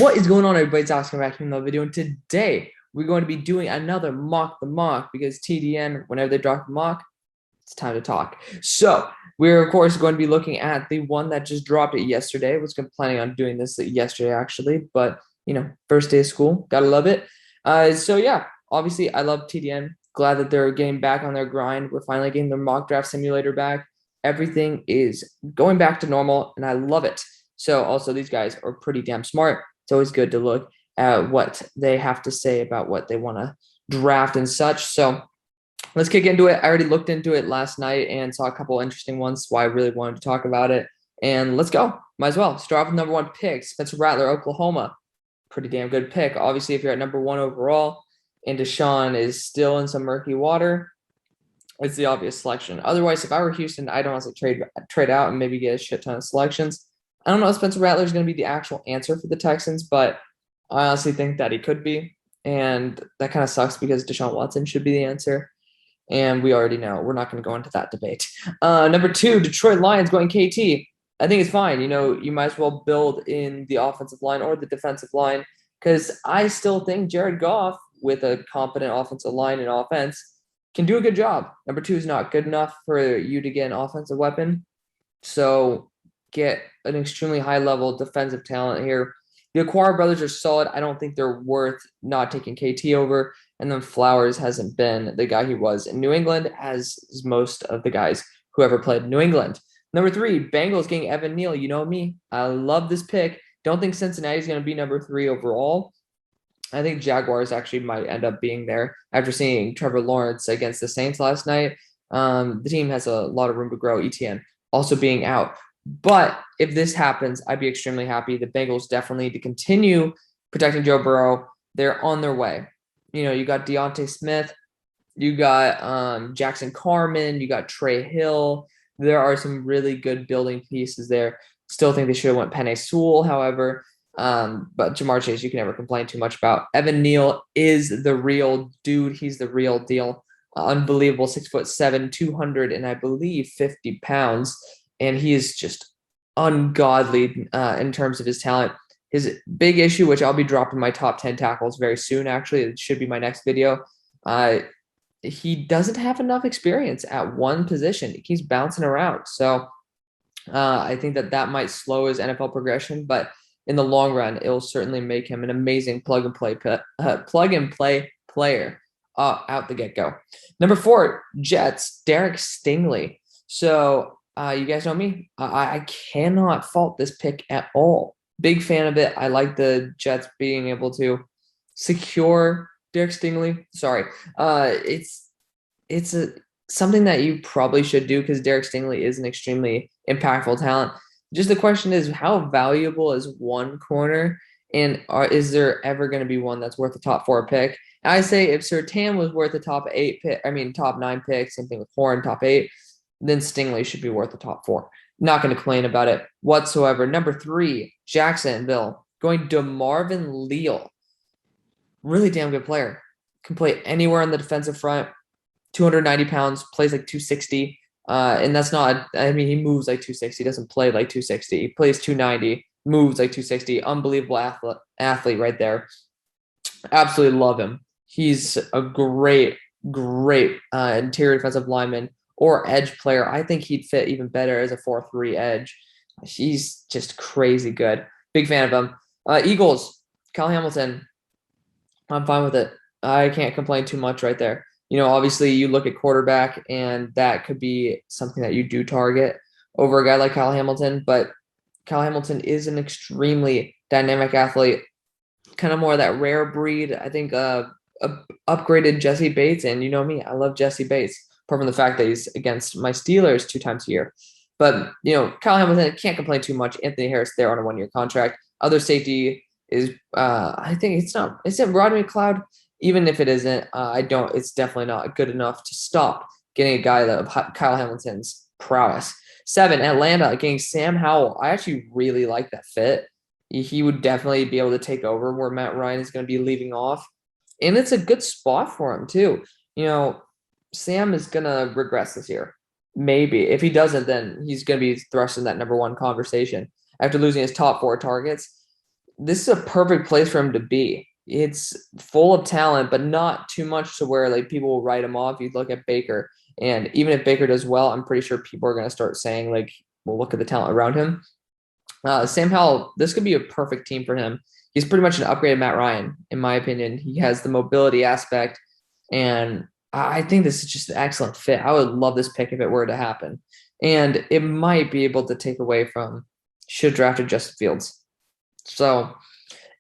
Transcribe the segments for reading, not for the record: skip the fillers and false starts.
What is going on, everybody? It's Alex back in another video, and today we're going to be doing another mock the mock because TDN, whenever they drop a mock, it's time to talk. So we're of course going to be looking at the one that just dropped it yesterday. I was planning on doing this yesterday actually, but first day of school, gotta love it. So yeah, obviously I love TDN. Glad that they're getting back on their grind. We're finally getting the mock draft simulator back. Everything is going back to normal, and I love it. So also these guys are pretty damn smart. It's always good to look at what they have to say about what they want to draft and such. So let's kick into it. I already looked into it last night and saw a couple interesting ones, so I really wanted to talk about it. And let's go. Might as well. Start off with number 1 pick, Spencer Rattler, Oklahoma. Pretty damn good pick. Obviously, if you're at number 1 overall and Deshaun is still in some murky water, it's the obvious selection. Otherwise, if I were Houston, I'd honestly trade out and maybe get a shit ton of selections. I don't know if Spencer Rattler is going to be the actual answer for the Texans, but I honestly think that he could be. And that kind of sucks because Deshaun Watson should be the answer. And we already know we're not going to go into that debate. Number 2, Detroit Lions going KT. I think it's fine. You might as well build in the offensive line or the defensive line because I still think Jared Goff, with a competent offensive line and offense, can do a good job. Number 2 is not good enough for you to get an offensive weapon. So get an extremely high level defensive talent here. The Acquire brothers are solid. I don't think they're worth not taking KT over. And then Flowers hasn't been the guy he was in New England, as most of the guys who ever played New England. Number 3, Bengals getting Evan Neal. You know me. I love this pick. Don't think Cincinnati's going to be number 3 overall. I think Jaguars actually might end up being there after seeing Trevor Lawrence against the Saints last night. The team has a lot of room to grow. ETN also being out. But if this happens, I'd be extremely happy. The Bengals definitely need to continue protecting Joe Burrow. They're on their way. You got Deontay Smith, you got Jackson Carman, you got Trey Hill. There are some really good building pieces there. Still think they should have went Penei Sewell, however. But Jamar Chase, you can never complain too much about. Evan Neal is the real dude. He's the real deal. Unbelievable, 6'7", 200, and I believe 50 pounds. And he is just ungodly in terms of his talent. His big issue, which I'll be dropping my top 10 tackles very soon, actually, it should be my next video. He doesn't have enough experience at one position. He keeps bouncing around. So I think that might slow his NFL progression, but in the long run, it'll certainly make him an amazing plug-and-play player out the get-go. Number 4, Jets, Derek Stingley. So you guys know me. I cannot fault this pick at all. Big fan of it. I like the Jets being able to secure Derek Stingley. Sorry. It's something that you probably should do because Derek Stingley is an extremely impactful talent. Just the question is, how valuable is one corner, and is there ever going to be one that's worth a top 4 pick? And I say if Surtain was worth a top 9 picks, same thing with Horn, top 8, then Stingley should be worth the top 4. Not going to complain about it whatsoever. Number 3, Jacksonville, going DeMarvin Leal. Really damn good player. Can play anywhere on the defensive front. 290 pounds, plays like 260. And that's not, he moves like 260. Doesn't play like 260. He plays 290, moves like 260. Unbelievable athlete right there. Absolutely love him. He's a great interior defensive lineman or edge player. I think he'd fit even better as a 4-3 edge. He's just crazy good. Big fan of him. Eagles, Kyle Hamilton. I'm fine with it. I can't complain too much right there. Obviously you look at quarterback, and that could be something that you do target over a guy like Kyle Hamilton. But Kyle Hamilton is an extremely dynamic athlete, kind of more of that rare breed. I think upgraded Jesse Bates, and you know me, I love Jesse Bates. Apart from the fact that he's against my Steelers 2 times a year. But, Kyle Hamilton, can't complain too much. Anthony Harris there on a 1-year contract. Other safety is, I think isn't Rodney McLeod? Even if it isn't, it's definitely not good enough to stop getting a guy of Kyle Hamilton's prowess. 7, Atlanta getting Sam Howell. I actually really like that fit. He would definitely be able to take over where Matt Ryan is going to be leaving off. And it's a good spot for him, too. Sam is going to regress this year. Maybe. If he doesn't, then he's going to be thrust in that number 1 conversation. After losing his top 4 targets, this is a perfect place for him to be. It's full of talent, but not too much to where like people will write him off. You look at Baker, and even if Baker does well, I'm pretty sure people are going to start saying like, "Well, look at the talent around him." Sam Howell, this could be a perfect team for him. He's pretty much an upgraded Matt Ryan, in my opinion. He has the mobility aspect, and I think this is just an excellent fit. I would love this pick if it were to happen, and it might be able to take away from should drafted Justin Fields. So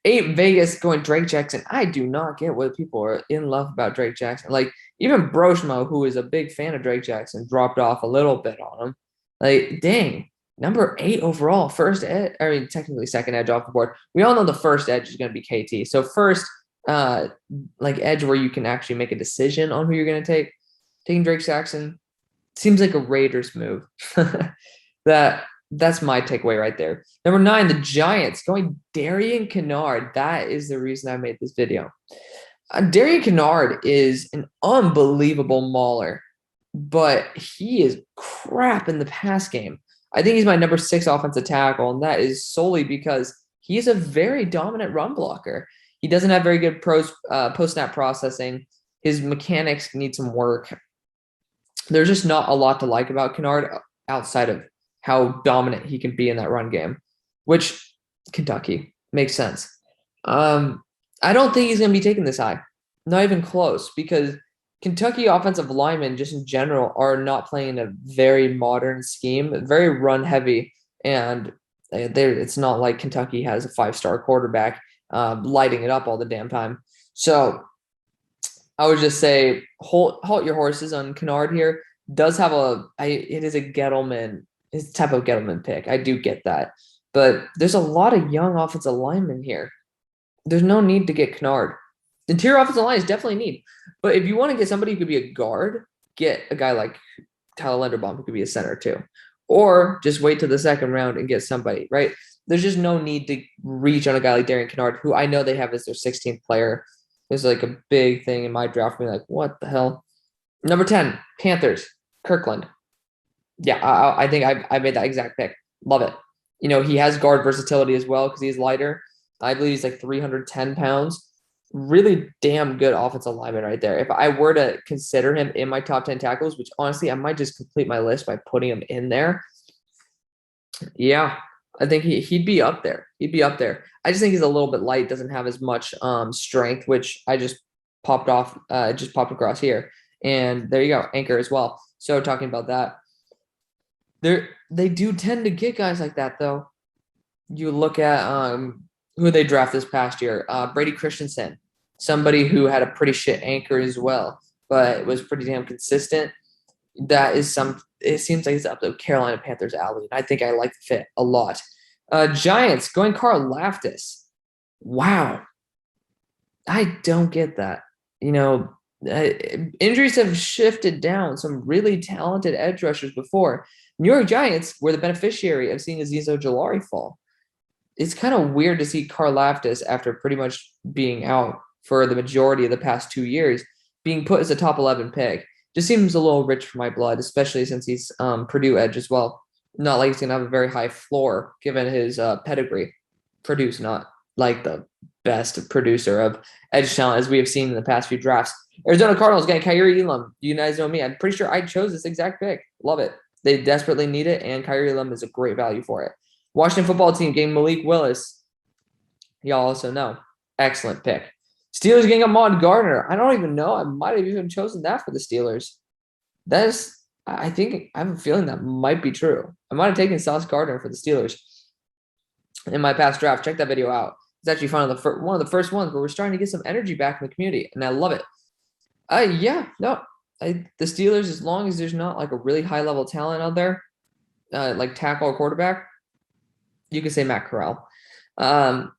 8 Vegas going Drake Jackson. I do not get what people are in love about Drake Jackson. Like even Broshmo, who is a big fan of Drake Jackson, dropped off a little bit on him. Like, dang, number 8 overall, first edge. I mean, technically second edge off the board. We all know the first edge is going to be KT. So first, like edge where you can actually make a decision on who you're going to take. Taking Drake Jackson seems like a Raiders move. That's my takeaway right there. Number 9, the Giants going Darian Kinnard. That is the reason I made this video. Darian Kinnard is an unbelievable mauler, but he is crap in the pass game. I think he's my number 6 offensive tackle, and that is solely because he is a very dominant run blocker. He doesn't have very good post-snap processing. His mechanics need some work. There's just not a lot to like about Kinnard outside of how dominant he can be in that run game, which Kentucky makes sense. I don't think he's going to be taken this high, not even close, because Kentucky offensive linemen just in general are not playing a very modern scheme, very run heavy, and it's not like Kentucky has a 5-star quarterback lighting it up all the damn time. So I would just say halt your horses on Kinnard here. Does have it is a Gettleman. His type of Gettleman pick. I do get that. But there's a lot of young offensive linemen here. There's no need to get Kinnard. Interior offensive line is definitely need. But if you want to get somebody who could be a guard, get a guy like Tyler Linderbaum who could be a center too. Or just wait till the second round and get somebody, right? There's just no need to reach on a guy like Darian Kinnard, who I know they have as their 16th player. It's like a big thing in my draft. Me like, what the hell? Number 10, Panthers, Kirkland. Yeah, I think I made that exact pick. Love it. You know, he has guard versatility as well because he's lighter. I believe he's like 310 pounds. Really damn good offensive lineman right there. If I were to consider him in my top 10 tackles, which honestly I might just complete my list by putting him in there. Yeah, I think he'd be up there. He'd be up there. I just think he's a little bit light, doesn't have as much strength, which I just popped off, just popped across here. And there you go, anchor as well. So talking about that. They do tend to get guys like that, though. You look at who they draft this past year, Brady Christensen, somebody who had a pretty shit anchor as well, but was pretty damn consistent. It seems like it's up to Carolina Panthers alley, and I think I like the fit a lot. Giants going Karlaftis. Wow. I don't get that. You know, injuries have shifted down some really talented edge rushers before. New York Giants were the beneficiary of seeing Azeez Ojulari fall. It's kind of weird to see Karlaftis, after pretty much being out for the majority of the past 2 years, being put as a top 11 pick. Just seems a little rich for my blood, especially since he's Purdue edge as well. Not like he's going to have a very high floor given his pedigree. Purdue's not like the best producer of edge talent as we have seen in the past few drafts. Arizona Cardinals getting Kyrie Elam. You guys know me. I'm pretty sure I chose this exact pick. Love it. They desperately need it, and Kyrie Elam is a great value for it. Washington football team getting Malik Willis. Y'all also know. Excellent pick. Steelers getting Ahmad Gardner. I don't even know. I might have even chosen that for the Steelers. I think I have a feeling that might be true. I might have taken Sauce Gardner for the Steelers in my past draft. Check that video out. It's actually one of the first ones where we're starting to get some energy back in the community, and I love it. The Steelers, as long as there's not like a really high level talent out there, like tackle or quarterback, you can say Matt Corral. I'm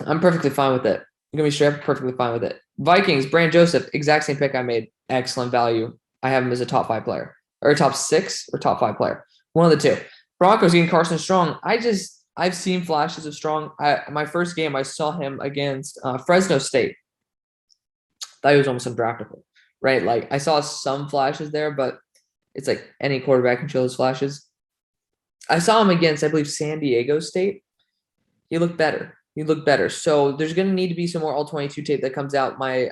perfectly fine with it. I'm gonna be straight up perfectly fine with it. Vikings, Brand Joseph, exact same pick I made. Excellent value. I have him as a top 5 player, or top 6 or top 5 player. One of the two. Broncos getting Carson Strong. I've seen flashes of Strong. My first game, I saw him against Fresno State. Thought he was almost undraftable, right? Like I saw some flashes there, but it's like any quarterback can show those flashes. I saw him against, I believe, San Diego State. he looked better. He looked better. So there's going to need to be some more all-22 tape that comes out. My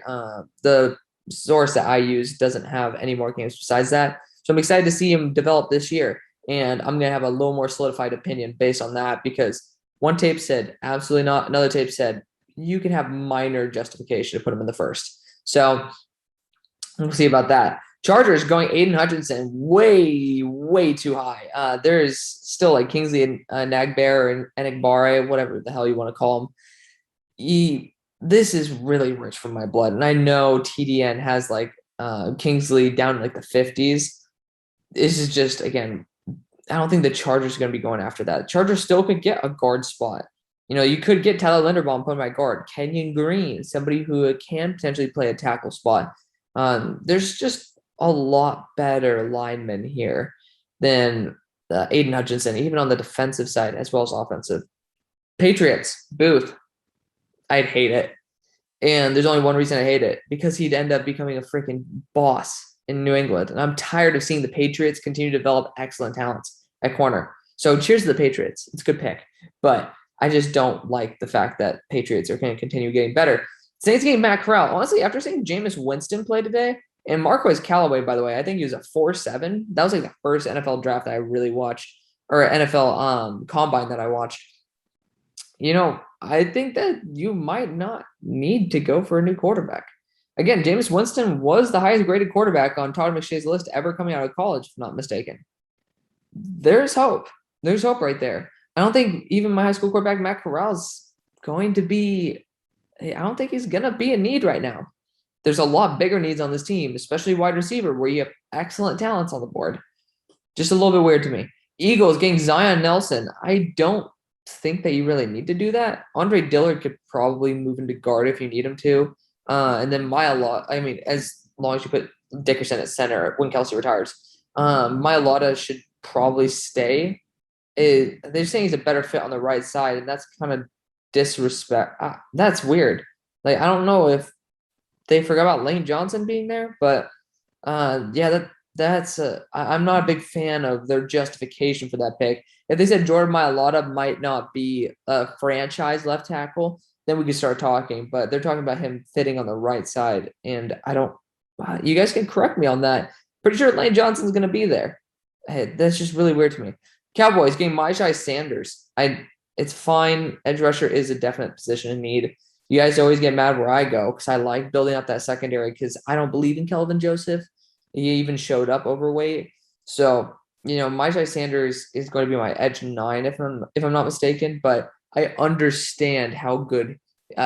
the source that I use doesn't have any more games besides that. So I'm excited to see him develop this year. And I'm going to have a little more solidified opinion based on that, because one tape said absolutely not. Another tape said you can have minor justification to put him in the first. So we'll see about that. Chargers going AIDAN Hutchinson way, way too high. There's still like Kingsley and Nagbear and Enigbare, whatever the hell you want to call him. This is really rich for my blood. And I know TDN has like Kingsley down in like the 50s. This is just, again, I don't think the Chargers are going to be going after that. Chargers still could get a guard spot. You know, you could get Tyler Linderbaum put my guard. Kenyon Green, somebody who can potentially play a tackle spot. There's just a lot better linemen here than AIDAN Hutchinson, even on the defensive side as well as offensive. Patriots, Booth, I'd hate it. And there's only one reason I hate it, because he'd end up becoming a freaking boss in New England. And I'm tired of seeing the Patriots continue to develop excellent talents at corner. So cheers to the Patriots. It's a good pick. But I just don't like the fact that Patriots are going to continue getting better. Saints getting Matt Corral. Honestly, after seeing Jameis Winston play today, and Marquez Callaway, by the way, I think he was a 4.7. That was like the first NFL draft that I really watched, or NFL combine that I watched. You know, I think that you might not need to go for a new quarterback. Again, Jameis Winston was the highest graded quarterback on Todd McShay's list ever coming out of college, if I'm not mistaken. There's hope. There's hope right there. I don't think even my high school quarterback, Matt Corral's going to be – I don't think he's going to be a need right now. There's a lot bigger needs on this team, especially wide receiver, where you have excellent talents on the board. Just a little bit weird to me. Eagles getting Zion Nelson. I don't think that you really need to do that. Andre Dillard could probably move into guard if you need him to. And then as long as you put Dickerson at center when Kelsey retires. Mailata should probably stay. They're saying he's a better fit on the right side, and that's kind of disrespect. That's weird. Like, I don't know if they forgot about Lane Johnson being there, but I'm not a big fan of their justification for that pick. If they said Jordan Mailata might not be a franchise left tackle, then we could start talking. But they're talking about him fitting on the right side, and I don't. You guys can correct me on that. Pretty sure Lane Johnson's going to be there. Hey, that's just really weird to me. Cowboys getting Myjai Sanders. It's fine. Edge rusher is a definite position in need. You guys always get mad where I go because I like building up that secondary, because I don't believe in Kelvin Joseph. He even showed up overweight. So, Myjai Sanders is going to be my edge 9 if I'm not mistaken, but I understand how good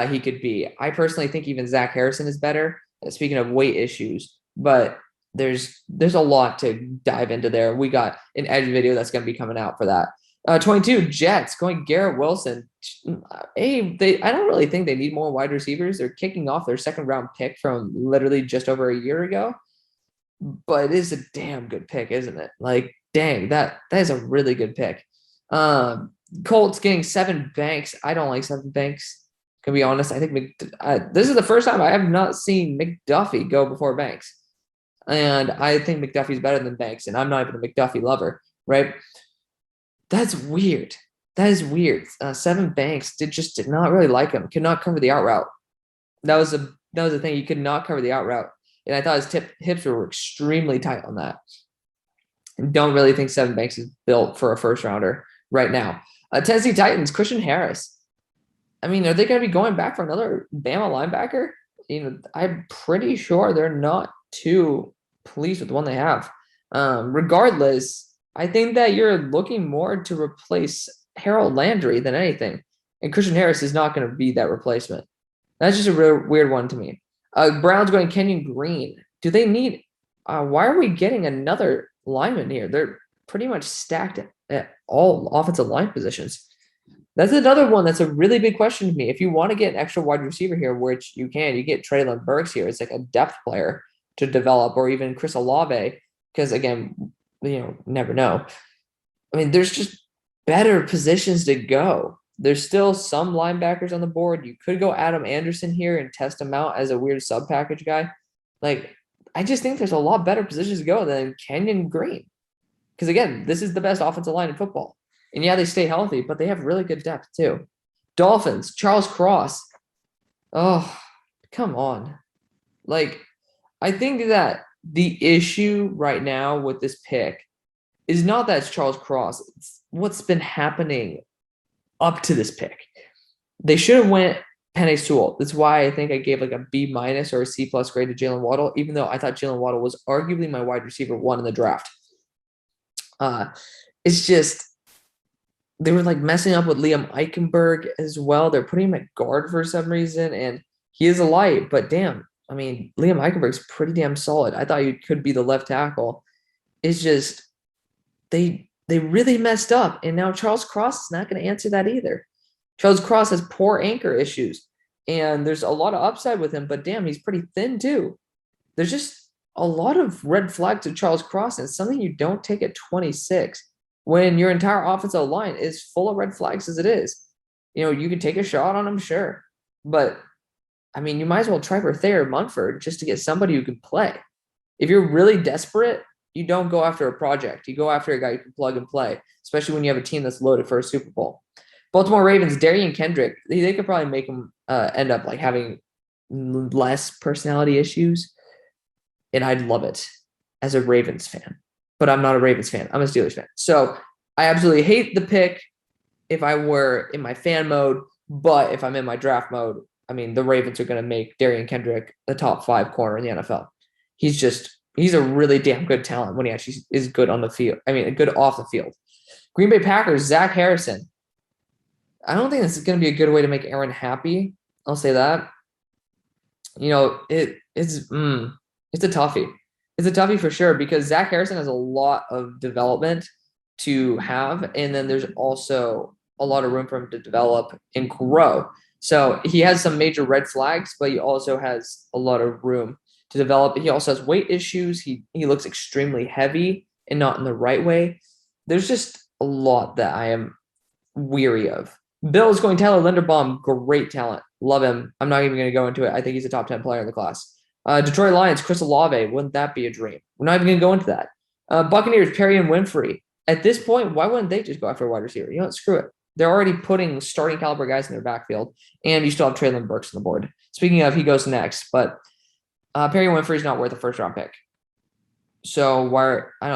he could be. I personally think even Zach Harrison is better, speaking of weight issues, but there's a lot to dive into there. We got an edge video that's going to be coming out for that. 22 Jets going Garrett Wilson. I don't really think they need more wide receivers. They're kicking off their second round pick from literally just over a year ago, but it is a damn good pick, isn't it? Like, dang, that is a really good pick. Colts getting Sevyn Banks. I don't like Sevyn Banks. To be honest, I think this is the first time I have not seen McDuffie go before Banks. And I think McDuffie's better than Banks, and I'm not even a McDuffie lover, right? That's weird. That is weird. Sevyn Banks did not really like him. Could not cover the out route. That was the thing. He could not cover the out route, and I thought his hips were extremely tight on that. And don't really think Sevyn Banks is built for a first rounder right now. Tennessee Titans, Christian Harris. I mean, are they going to be going back for another Bama linebacker? I'm pretty sure they're not too pleased with the one they have. Regardless, I think that you're looking more to replace Harold Landry than anything. And Christian Harris is not going to be that replacement. That's just a real weird one to me. Browns going Kenyon Green. Do they need why are we getting another lineman here? They're pretty much stacked at all offensive line positions. That's another one that's a really big question to me. If you want to get an extra wide receiver here, which you get TREYLON BURKS here. It's like a depth player to develop, or even Chris Olave, because again, never know. I mean, there's just better positions to go. There's still some linebackers on the board. You could go Adam Anderson here and test him out as a weird sub package guy. Like, I just think there's a lot better positions to go than Kenyon Green. Because again, this is the best offensive line in football. And yeah, they stay healthy, but they have really good depth too. Dolphins, Charles Cross. Oh, come on. Like, I think that the issue right now with this pick is not that it's Charles Cross. It's what's been happening up to this pick. They should have went Penei Sewell. That's why I think I gave like a B minus or a C plus grade to Jalen Waddle, even though I thought Jalen Waddle was arguably my wide receiver 1 in the draft. It's just they were like messing up with Liam Eichenberg as well. They're putting him at guard for some reason, and he is a light, but damn, I mean, Liam Eichenberg's pretty damn solid. I thought he could be the left tackle. It's just they really messed up, and now Charles Cross is not going to answer that either. Charles Cross has poor anchor issues, and there's a lot of upside with him, but damn, he's pretty thin too. There's just a lot of red flags with Charles Cross, and it's something you don't take at 26 when your entire offensive line is full of red flags as it is. You know, you can take a shot on him, sure, but I mean, you might as well try for Thayer Munford just to get somebody who can play. If you're really desperate, you don't go after a project. You go after a guy who can plug and play, especially when you have a team that's loaded for a Super Bowl. Baltimore Ravens, Darian Kendrick, they could probably make him end up like having less personality issues, and I'd love it as a Ravens fan. But I'm not a Ravens fan. I'm a Steelers fan. So I absolutely hate the pick if I were in my fan mode, but if I'm in my draft mode, I mean, the Ravens are going to make Darian Kendrick the top 5 corner in the NFL. He's a really damn good talent when he actually is good on the field. I mean, good off the field. Green Bay Packers, Zach Harrison. I don't think this is going to be a good way to make Aaron happy. I'll say that. You know, it's a toughie. It's a toughie for sure because Zach Harrison has a lot of development to have, and then there's also a lot of room for him to develop and grow. So he has some major red flags, but he also has a lot of room to develop. He also has weight issues. He looks extremely heavy and not in the right way. There's just a lot that I am weary of. Bills going Tyler Linderbaum, great talent. Love him. I'm not even going to go into it. I think he's a top 10 player in the class. Detroit Lions, Chris Olave. Wouldn't that be a dream? We're not even going to go into that. Buccaneers, PERRION, WINFREY. At this point, why wouldn't they just go after a wide receiver? You know what? Screw it. They're already putting starting caliber guys in their backfield, and you still have TREYLON BURKS on the board. Speaking of, he goes next, but PERRION WINFREY is not worth a first-round pick. So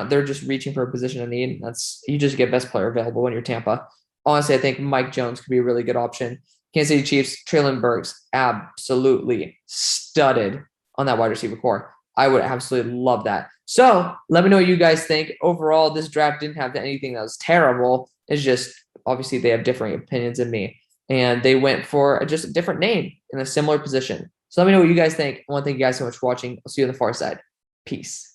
they're just reaching for a position of need. You just get best player available when you're Tampa. Honestly, I think Mike Jones could be a really good option. Kansas City Chiefs, TREYLON BURKS, absolutely studded on that wide receiver core. I would absolutely love that. So let me know what you guys think. Overall, this draft didn't have anything that was terrible. It's just obviously they have differing opinions than me, and they went for just a different name in a similar position. So let me know what you guys think. I want to thank you guys so much for watching. I'll see you on the far side. Peace.